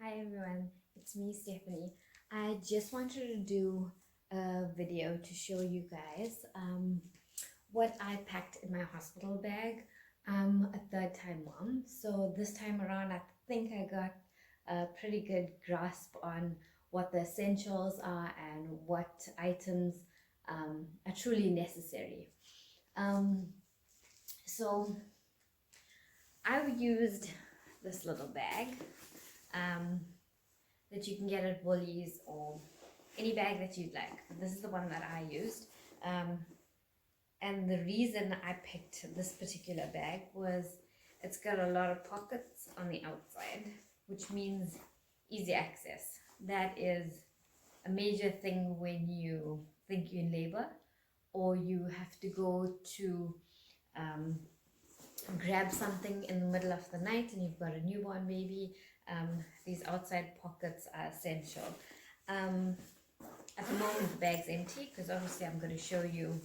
Hi everyone, it's me Stephanie. I just wanted to do a video to show you guys what I packed in my hospital bag. A third time mom. So this time around I think I got a pretty good grasp on what the essentials are and what items are truly necessary. Um, so I used this little bag. That you can get at Woolies or any bag that you'd like. This is the one that I used. And the reason I picked this particular bag was it's got a lot of pockets on the outside, which means easy access. That is a major thing when you think you're in labor or you have to go to grab something in the middle of the night and you've got a newborn baby. These outside pockets are essential. At the moment the bag's empty because obviously I'm going to show you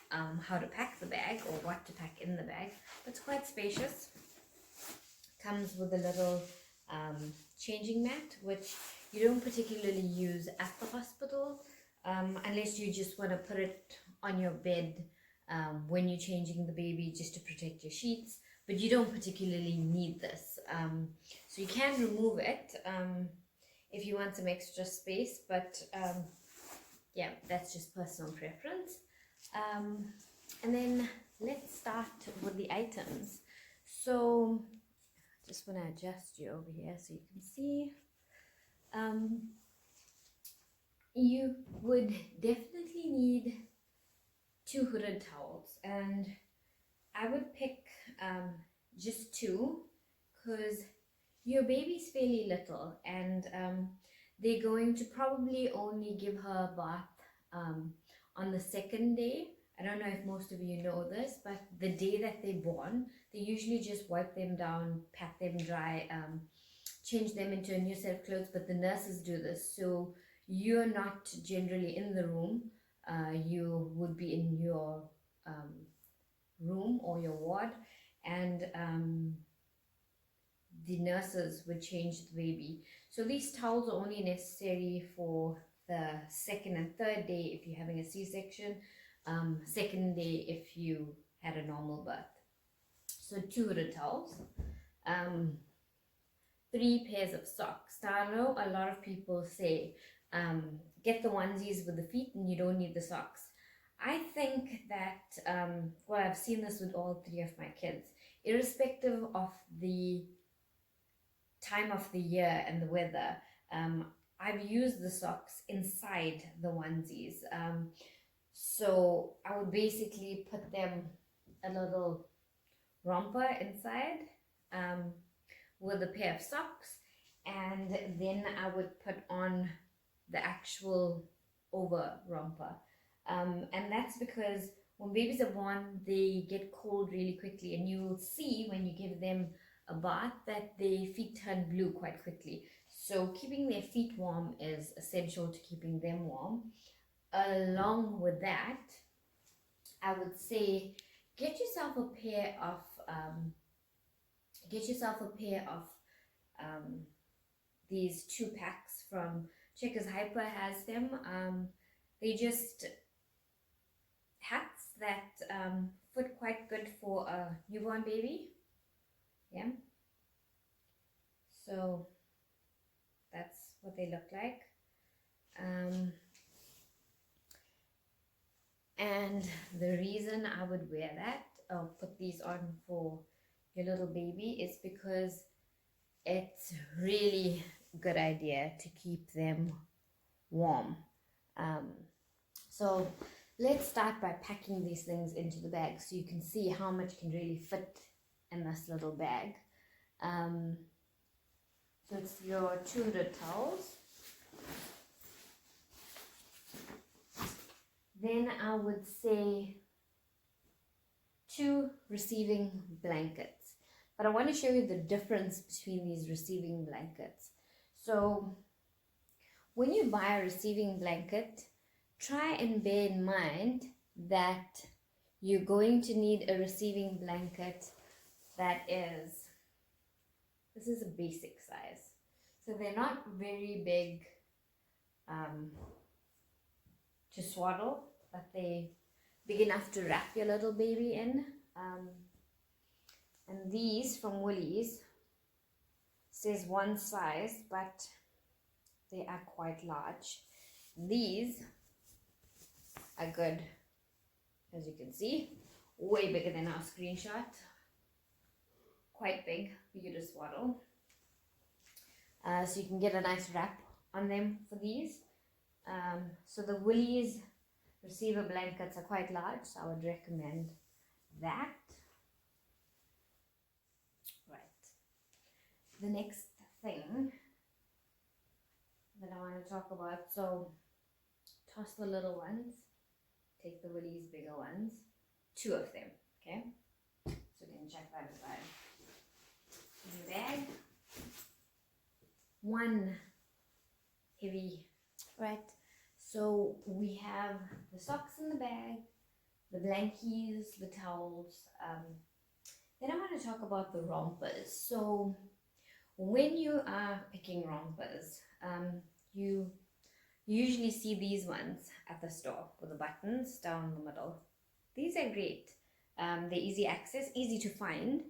how to pack the bag or what to pack in the bag. It's quite spacious. Comes with a little changing mat, which you don't particularly use at the hospital unless you just want to put it on your bed when you're changing the baby just to protect your sheets, but you don't particularly need this. So you can remove it if you want some extra space, but yeah, that's just personal preference. And then let's start with the items. So just want to adjust you over here so you can see. You would definitely need 2 hooded towels, and I would pick just 2 because your baby's fairly little and they're going to probably only give her a bath on the second day. I don't know if most of you know this, but the day that they're born, they usually just wipe them down, pat them dry, change them into a new set of clothes, but the nurses do this. So you're not generally in the room. You would be in your room or your ward, and the nurses would change the baby. So these towels are only necessary for the second and third day if you're having a C-section, second day if you had a normal birth. So 2 hooded towels, 3 pairs of socks. Now I know a lot of people say get the onesies with the feet and you don't need the socks. I think that, well, I've seen this with all 3 of my kids, irrespective of the time of the year and the weather, I've used the socks inside the onesies. So I would basically put them a little romper inside with a pair of socks, and then I would put on the actual over romper. And that's because when babies are born, they get cold really quickly, and you'll see when you give them a bath that their feet turn blue quite quickly. So keeping their feet warm is essential to keeping them warm. Along with that, I would say get yourself a pair of these 2 packs from Checkers. Hyper has them. They just hats that fit quite good for a newborn baby. Yeah, so that's what they look like. And the reason I would wear that or put these on for your little baby is because it's really a good idea to keep them warm. So let's start by packing these things into the bag so you can see how much can really fit in this little bag. So it's your 2 hooded towels. Then I would say 2 receiving blankets. But I want to show you the difference between these receiving blankets. So when you buy a receiving blanket, try and bear in mind that you're going to need a receiving blanket that is, this is a basic size. So they're not very big to swaddle, but they big enough to wrap your little baby in. And these from Woolies says one size, but they are quite large. These are good, as you can see, way bigger than our screenshot. Quite big for you to swaddle. So you can get a nice wrap on them for these. So the Woolies receiver blankets are quite large, so I would recommend that. Right. The next thing that I want to talk about, so toss the little ones, take the Woolies bigger ones, 2 of them, okay? So you can check that aside. In the bag, 1 heavy, right? So we have the socks in the bag, the blankies, the towels. Then I want to talk about the rompers. So when you are picking rompers, you usually see these ones at the store with the buttons down the middle. These are great. They're easy access, easy to find,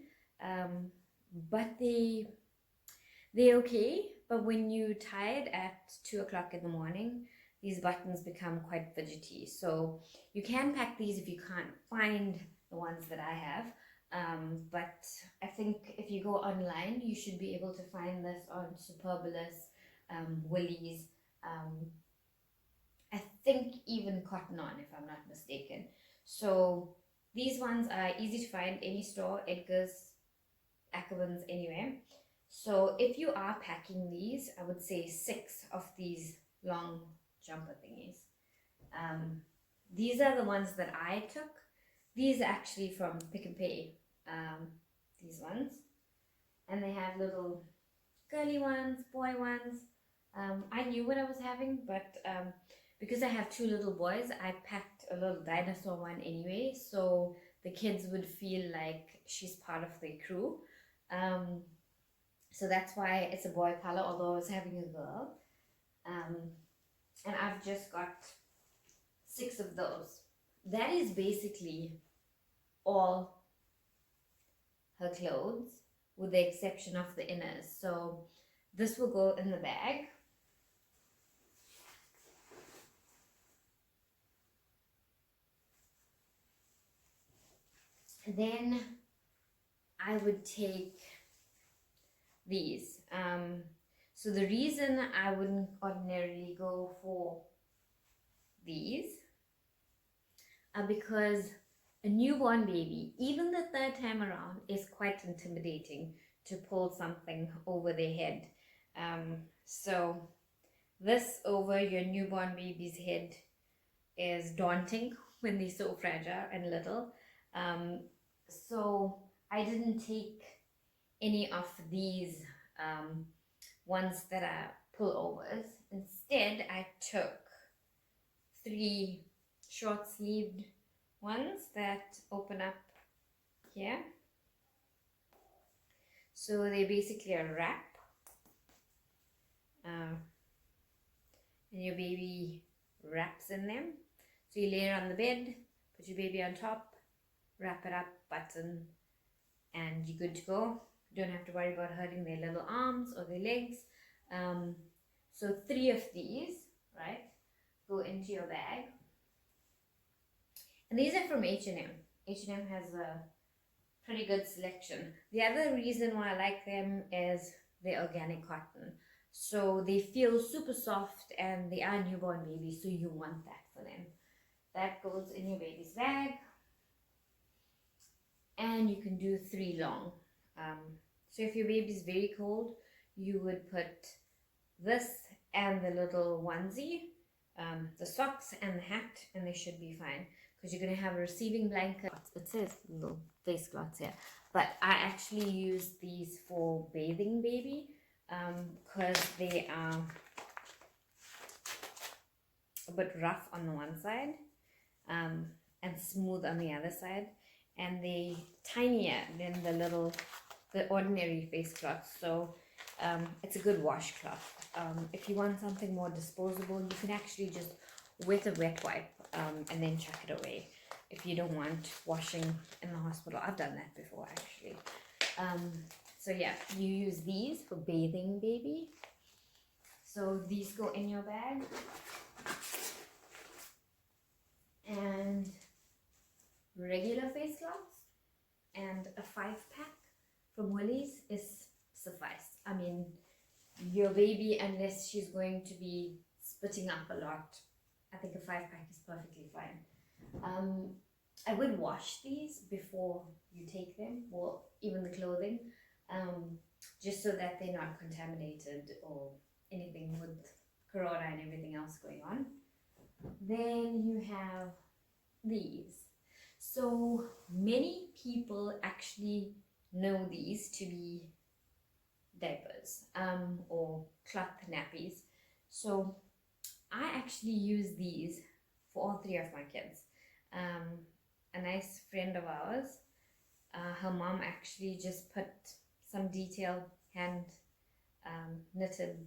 but they're okay. But when you're tired at 2 o'clock in the morning, these buttons become quite fidgety. So you can pack these if you can't find the ones that I have. But I think if you go online, you should be able to find this on Superbalist, Woolies, I think even Cotton On, if I'm not mistaken. So these ones are easy to find, any store, Edgar's, Ackerman's, anywhere. So if you are packing these, I would say 6 of these long jumper thingies. These are the ones that I took. These are actually from Pick and Pay, these ones. And they have little girly ones, boy ones. I knew what I was having, but because I have 2 little boys, I packed a little dinosaur one anyway, so the kids would feel like she's part of the crew. So that's why it's a boy color, although I was having a girl. And I've just got 6 of those. That is basically all her clothes, with the exception of the inners. So this will go in the bag. Then I would take these. So the reason I wouldn't ordinarily go for these are because a newborn baby, even the 3rd time around, is quite intimidating to pull something over their head. So this over your newborn baby's head is daunting when they're so fragile and little. So I didn't take any of these ones that are pullovers. Instead, I took 3 short-sleeved ones that open up here. So they're basically a wrap. And your baby wraps in them. So you lay it on the bed, put your baby on top, wrap it up, button, and you're good to go. You don't have to worry about hurting their little arms or their legs. So 3 of these, right, go into your bag. And these are from H&M. H&M has a pretty good selection. The other reason why I like them is they're organic cotton. So they feel super soft and they are newborn babies, so you want that for them. That goes in your baby's bag. And you can do 3 long. So if your baby's very cold, you would put this and the little onesie, the socks and the hat, and they should be fine. Because you're going to have a receiving blanket. It says little face cloths here. But I actually use these for bathing baby because they are a bit rough on the one side and smooth on the other side. And they tinier than the ordinary face cloths. So It's a good washcloth. If you want something more disposable, you can actually just wet a wet wipe and then chuck it away if you don't want washing in the hospital. I've done that before actually. So yeah, you use these for bathing baby. So these go in your bag. And regular face cloths and a 5-pack from Woolies is suffice. I mean, your baby, unless she's going to be spitting up a lot, I think a 5-pack is perfectly fine. I would wash these before you take them, or even the clothing, just so that they're not contaminated or anything with corona and everything else going on. Then you have these. So many people actually know these to be diapers or cloth nappies. So I actually use these for all 3 of my kids. A nice friend of ours, her mom actually just put some detailed hand knitted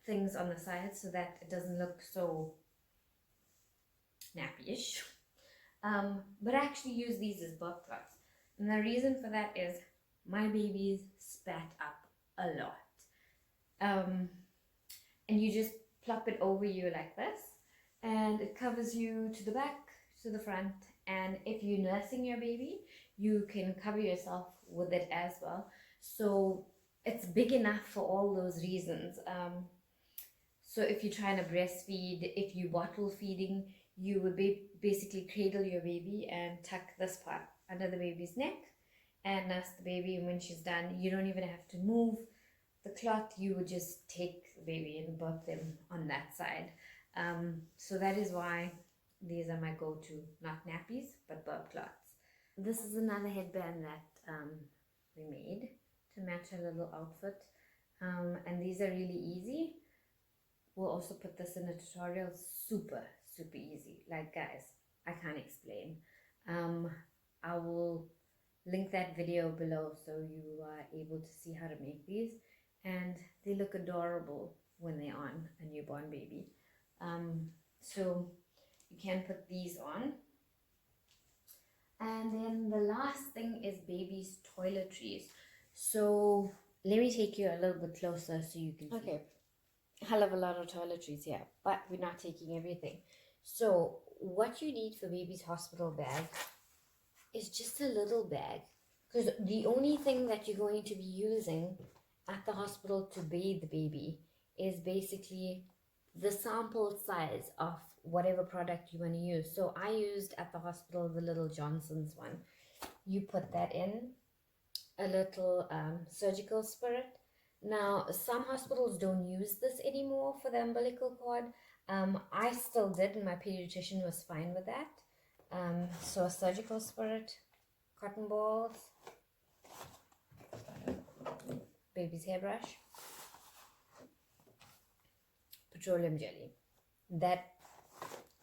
things on the side so that it doesn't look so nappy-ish. But I actually use these as burp cloths. And the reason for that is my babies spat up a lot. And you just plop it over you like this, and it covers you to the back, to the front. And if you're nursing your baby, you can cover yourself with it as well. So it's big enough for all those reasons. So if you're trying to breastfeed, if you bottle feeding, you would basically cradle your baby and tuck this part under the baby's neck and nurse the baby. And when she's done, you don't even have to move the cloth. You would just take the baby and burp them on that side. So that is why these are my go-to, not nappies, but burp cloths. This is another headband that we made to match a little outfit. And these are really easy. We'll also put this in a tutorial. Super easy. Like, guys, I can't explain. I will link that video below so you are able to see how to make these, and they look adorable when they're on a newborn baby. So you can put these on. And then the last thing is baby's toiletries. So let me take you a little bit closer so you can see. Okay, hell of a lot of toiletries here, but we're not taking everything. So what you need for baby's hospital bag is just a little bag, because the only thing that you're going to be using at the hospital to bathe the baby is basically the sample size of whatever product you want to use. So I used at the hospital the little Johnson's one. You put that in, a little surgical spirit. Now some hospitals don't use this anymore for the umbilical cord. I still did, and my pediatrician was fine with that. So a surgical spirit, cotton balls, baby's hairbrush, petroleum jelly. That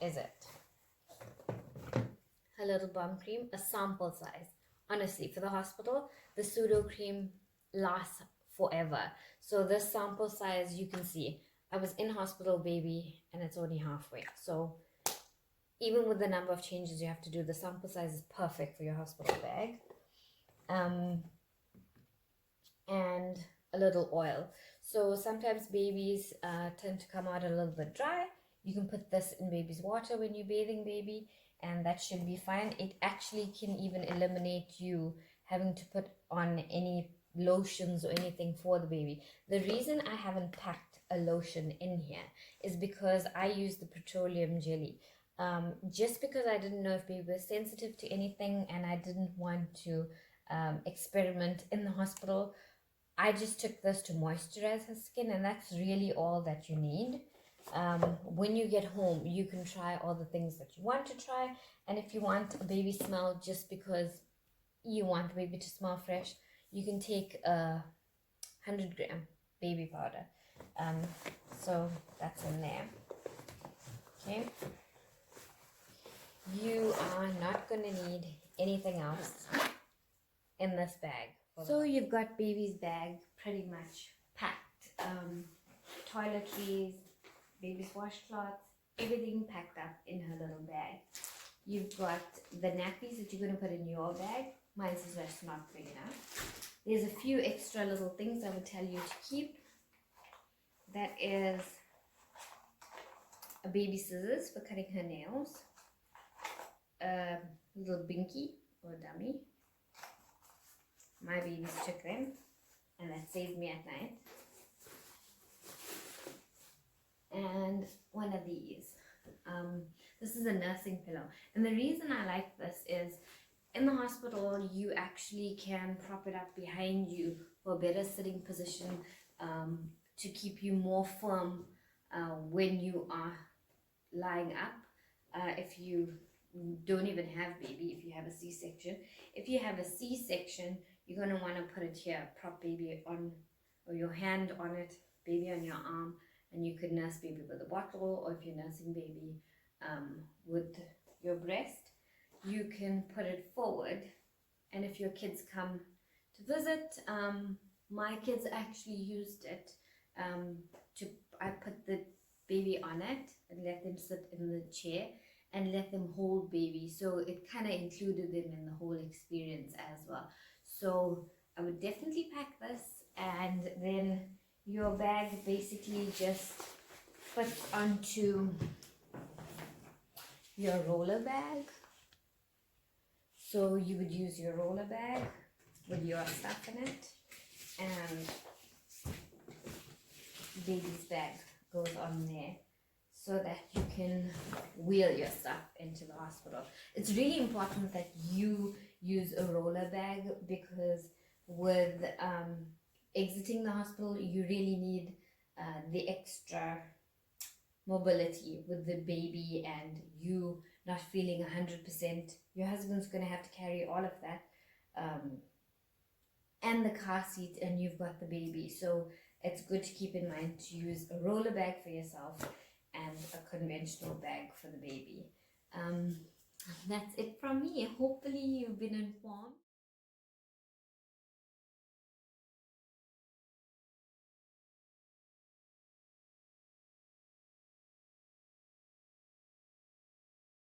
is it. A little bum cream, a sample size. Honestly, for the hospital, the pseudo cream lasts forever. So this sample size, you can see, I was in hospital baby and it's only halfway. So even with the number of changes you have to do, the sample size is perfect for your hospital bag. And a little oil. So sometimes babies tend to come out a little bit dry. You can put this in baby's water when you're bathing baby, and that should be fine. It actually can even eliminate you having to put on any lotions or anything for the baby. The reason I haven't packed a lotion in here is because I use the petroleum jelly. Just because I didn't know if baby was sensitive to anything and I didn't want to experiment in the hospital, I just took this to moisturize her skin, and that's really all that you need. When you get home, you can try all the things that you want to try, and if you want a baby smell just because you want the baby to smell fresh, you can take a 100-gram baby powder. So that's in there. Okay. You are not going to need anything else in this bag. So you've got baby's bag pretty much packed. toiletries, baby's washcloths, everything packed up in her little bag. You've got the nappies that you're going to put in your bag. Mine's is just not big enough. There's a few extra little things I would tell you to keep. That is a baby scissors for cutting her nails, a little binky or dummy. My babies took them and that saved me at night. And one of these. This is a nursing pillow. And the reason I like this is in the hospital you actually can prop it up behind you for a better sitting position, to keep you more firm when you are lying up. If you don't even have baby, if you have a C-section. If you have a C-section, you're going to want to put it here, prop baby on, or your hand on it, baby on your arm, and you could nurse baby with a bottle, or if you're nursing baby with your breast, you can put it forward. And if your kids come to visit, my kids actually used it I put the baby on it and let them sit in the chair and let them hold baby, so it kind of included them in the whole experience as well. So I would definitely pack this, and then your bag basically just fits onto your roller bag. So you would use your roller bag with your stuff in it, and baby's bag goes on there so that you can wheel your stuff into the hospital. It's really important that you use a roller bag, because with exiting the hospital you really need the extra mobility with the baby, and you not feeling 100%. Your husband's going to have to carry all of that, and the car seat, and you've got the baby. So it's good to keep in mind to use a roller bag for yourself and a conventional bag for the baby. That's it from me. Hopefully you've been informed.